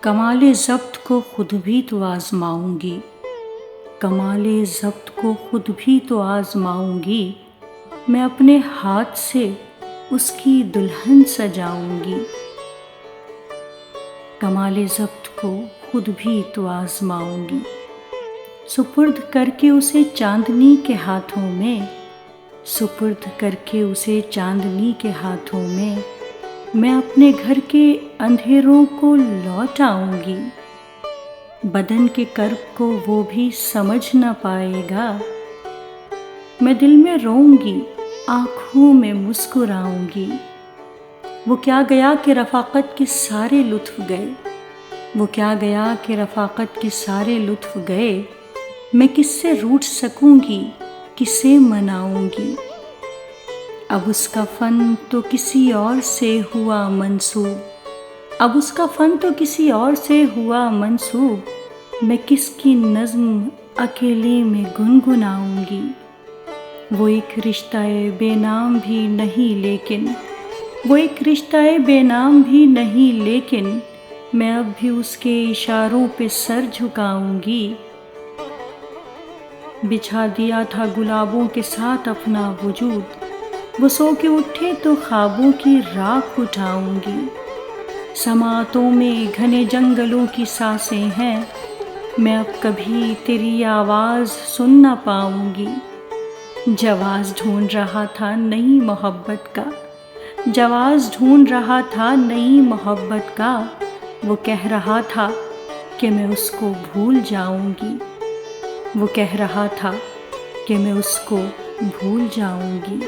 کمال ضبط کو خود بھی تو آزماؤں گی، کمال ضبط کو خود بھی تو آزماؤں گی، میں اپنے ہاتھ سے اس کی دلہن سجاؤں گی۔ کمال ضبط کو خود بھی تو آزماؤں گی، سپرد کر کے اسے چاندنی کے ہاتھوں میں، سپرد کر کے اسے چاندنی کے ہاتھوں میں اپنے گھر کے اندھیروں کو لوٹ آؤں گی۔ بدن کے کرب کو وہ بھی سمجھ نہ پائے گا، میں دل میں روؤں گی، آنکھوں میں مسکراؤں گی۔ وہ کیا گیا کہ رفاقت کے سارے لطف گئے، وہ کیا گیا کہ رفاقت کے سارے لطف گئے، میں کس سے روٹھ سکوں گی، کسے مناؤں گی۔ اب اس کا فن تو کسی اور سے ہوا منسوب، اب اس کا فن تو کسی اور سے ہوا منسوب، میں کس کی نظم اکیلے میں گنگناؤں گی۔ وہ ایک رشتہ بے نام بھی نہیں لیکن، وہ ایک رشتہ بے نام بھی نہیں لیکن، میں اب بھی اس کے اشاروں پہ سر جھکاؤں گی۔ بچھا دیا تھا گلابوں کے ساتھ اپنا وجود، وہ سو کے اٹھے تو خوابوں کی راکھ اٹھاؤں گی۔ سماعتوں میں گھنے جنگلوں کی سانسیں ہیں، میں اب کبھی تیری آواز سن نہ پاؤں گی۔ جواز ڈھونڈ رہا تھا نئی محبت کا، جواز ڈھونڈ رہا تھا نئی محبت کا، وہ کہہ رہا تھا کہ میں اس کو بھول جاؤں گی، وہ کہہ رہا تھا کہ میں اس کو بھول جاؤں گی۔